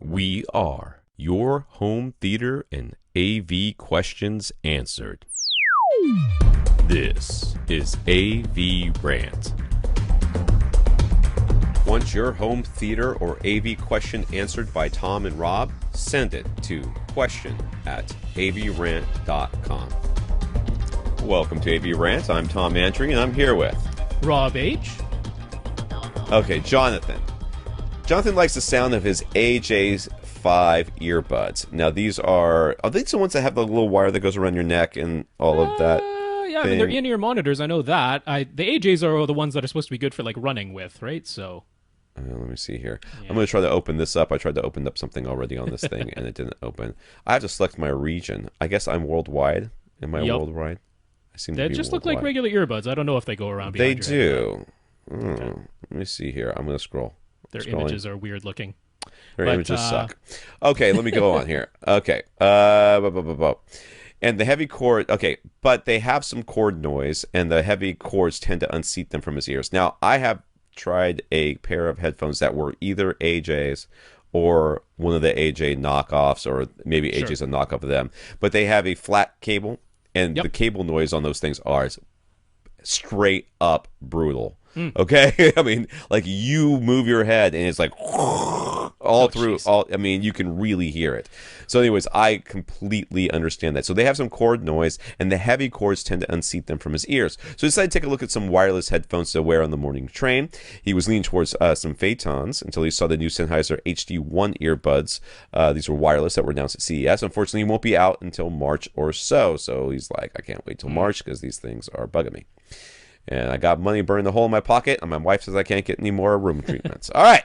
We are your home theater and AV questions answered. This is AVRant. Want your home theater or AV question answered by Tom and Rob? Send it to question@avrant.com. Welcome to AVRant. I'm Tom Andry, and I'm here with Rob H. Okay, Jonathan. Jonathan likes the sound of his AJ5 earbuds. Now, these are these the ones that have the little wire that goes around your neck and all of that? Yeah, I mean, they're in-ear monitors. I know that. The AJs are the ones that are supposed to be good for like running with, right? So. Let me see here. Yeah. I'm going to try to open this up. I tried to open up something already on this thing, and it didn't open. I have to select my region. I guess I'm worldwide. Am I worldwide? I seem to be just worldwide. look like regular earbuds. I don't know if they go around They behind your head. do. Let me see here. I'm going to scroll. Their images are weird looking. Their images suck. Okay, let me go on here. Okay. And the heavy cord, okay, but they have some cord noise, and the heavy cords tend to unseat them from his ears. Now, I have tried a pair of headphones that were either AJs or one of the AJ knockoffs, or maybe AJ's a knockoff of them, but they have a flat cable, and the cable noise on those things are straight up brutal. Okay, I mean, like, you move your head and it's like I mean, you can really hear it. So anyways, I completely understand that. So they have some cord noise, and the heavy cords tend to unseat them from his ears. So he decided to take a look at some wireless headphones to wear on the morning train. He was leaning towards some Phaetons until he saw the new Sennheiser HD1 earbuds. These were wireless that were announced at CES. Unfortunately, he won't be out until March or so. So he's like, I can't wait till March because these things are bugging me. And I got money burning a hole in my pocket, and my wife says I can't get any more room treatments. All right.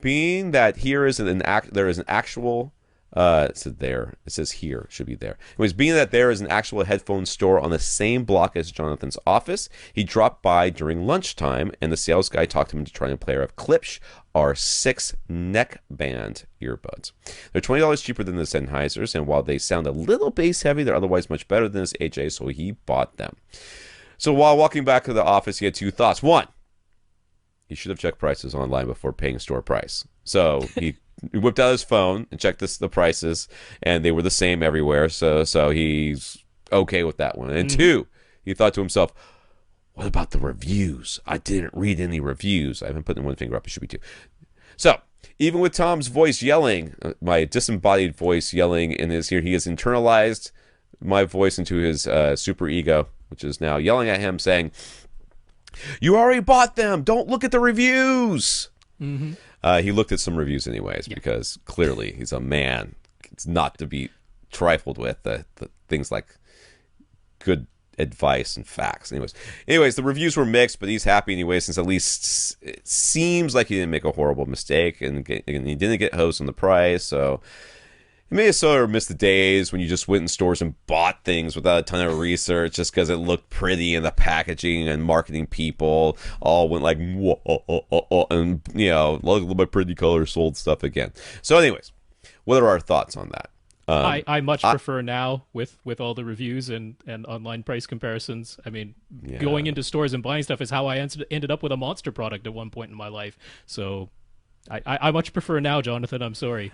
Being that there is an actual, it says here, it should be there. Anyways, being that there is an actual headphone store on the same block as Jonathan's office, he dropped by during lunchtime, and the sales guy talked him into trying a pair of Klipsch R6 neckband earbuds. They're $20 cheaper than the Sennheisers, and while they sound a little bass heavy, they're otherwise much better than his AJ, so he bought them. So while walking back to the office, he had two thoughts. One, he should have checked prices online before paying store price. So he whipped out his phone and checked the prices, and they were the same everywhere. So he's okay with that one. And two, he thought to himself, what about the reviews? I didn't read any reviews. I haven't put one finger up. It should be two. So even with Tom's voice yelling, my disembodied voice yelling in his ear, he has internalized my voice into his super ego, which is now yelling at him saying, you already bought them. Don't look at the reviews. He looked at some reviews anyways, because clearly he's a man. It's not to be trifled with, the things like good advice and facts. Anyways, the reviews were mixed, but he's happy anyway, since at least it seems like he didn't make a horrible mistake, and he didn't get hosed on the price. So you may have sort of missed the days when you just went in stores and bought things without a ton of research just because it looked pretty, and the packaging and marketing people all went like, whoa, and, look at my pretty colors, sold stuff again. So anyways, what are our thoughts on that? I much prefer now with all the reviews and online price comparisons. I mean, going into stores and buying stuff is how I ended up with a Monster product at one point in my life. So I much prefer now, Jonathan. I'm sorry.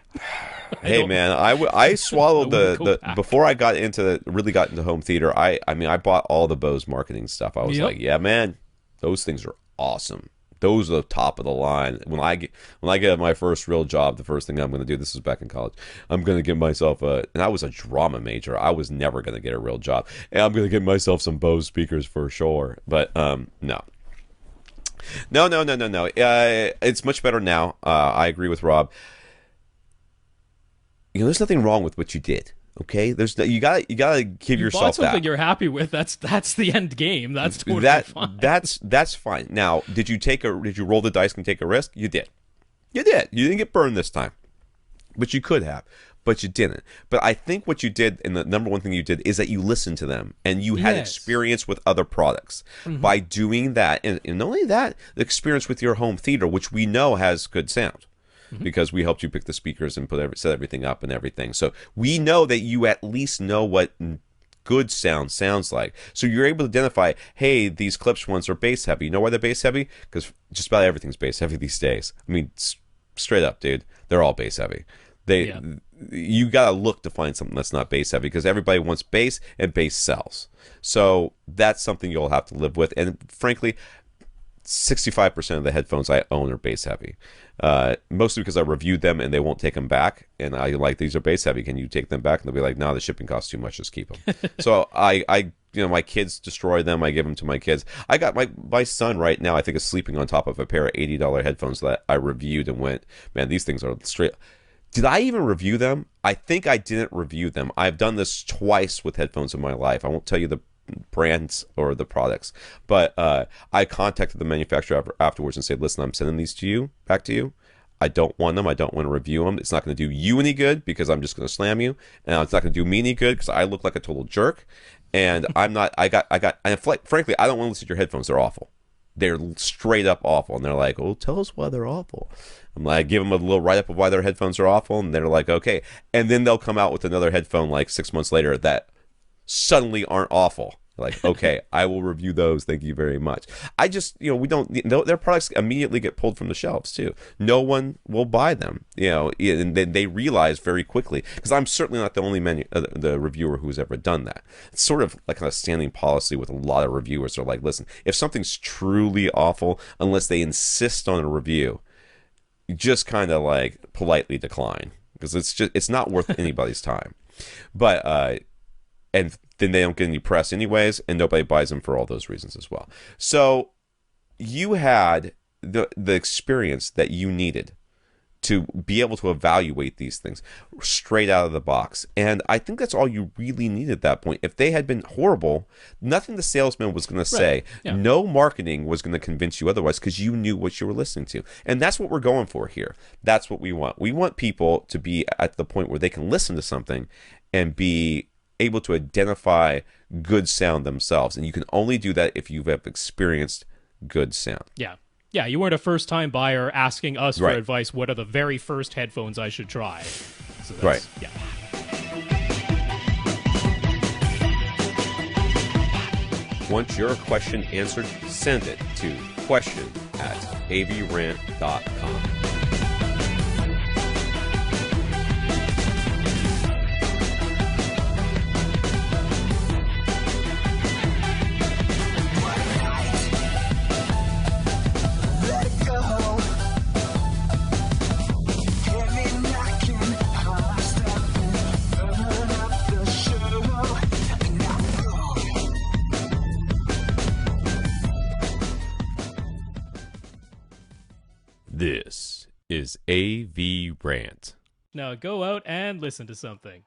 Hey man, I swallowed the before I really got into home theater. I mean, I bought all the Bose marketing stuff. I was like, yeah, man, those things are awesome. Those are the top of the line. When I get my first real job, the first thing I'm going to do, this was back in college, I'm going to get myself and I was a drama major. I was never going to get a real job, and I'm going to get myself some Bose speakers for sure. But no. It's much better now. I agree with Rob. There's nothing wrong with what you did. Okay, you gotta give yourself bought something that. You're happy with. That's the end game. That's totally fine. That's fine. Now, did you roll the dice and take a risk? You did. You didn't get burned this time, but you could have. But you didn't. But I think what you did, and the number one thing you did, is that you listened to them, and you had experience with other products. By doing that, and not only that, the experience with your home theater, which we know has good sound, because we helped you pick the speakers and set everything up and everything. So we know that you at least know what good sound sounds like. So you're able to identify, hey, these Klipsch ones are bass heavy. You know why they're bass heavy? Because just about everything's bass heavy these days. I mean, straight up, dude, they're all bass heavy. They Yeah. You gotta look to find something that's not bass heavy because everybody wants bass and bass sells. So that's something you'll have to live with. And frankly, 65% of the headphones I own are bass heavy. Mostly because I reviewed them and they won't take them back. And I like, these are bass heavy. Can you take them back? And they'll be like, no, the shipping costs too much. Just keep them. So my kids destroy them. I give them to my kids. I got my son right now, I think, is sleeping on top of a pair of $80 headphones that I reviewed and went, man, these things are straight. Did I even review them? I think I didn't review them. I've done this twice with headphones in my life. I won't tell you the brands or the products, but I contacted the manufacturer afterwards and said, listen, I'm sending these back to you. I don't want them. I don't want to review them. It's not going to do you any good because I'm just going to slam you, and it's not going to do me any good because I look like a total jerk. And I'm not. And frankly, I don't want to listen to your headphones. They're awful. They're straight up awful. And they're like, oh, tell us why they're awful. I'm like, give them a little write up of why their headphones are awful, and they're like, okay. And then they'll come out with another headphone like 6 months later that suddenly aren't awful. Like, okay, I will review those. Thank you very much. I just, we don't, their products immediately get pulled from the shelves too. No one will buy them, and then they realize very quickly, because I'm certainly not the only the reviewer who's ever done that. It's sort of like a standing policy with a lot of reviewers. They're like, listen, if something's truly awful, unless they insist on a review, you just kind of like politely decline, because it's not worth anybody's time. But, and then they don't get any press anyways, and nobody buys them for all those reasons as well. So you had the experience that you needed to be able to evaluate these things straight out of the box. And I think that's all you really needed at that point. If they had been horrible, nothing the salesman was going to say, Right. Yeah. no marketing was going to convince you otherwise, because you knew what you were listening to. And that's what we're going for here. That's what we want. We want people to be at the point where they can listen to something and be able to identify good sound themselves, and you can only do that if you have experienced good sound. Yeah, you weren't a first-time buyer asking us for Right. advice. What are the very first headphones I should try? So that's, Right. Yeah. Want your question answered? Send it to question@avrant.com. This is AVRant. Now go out and listen to something.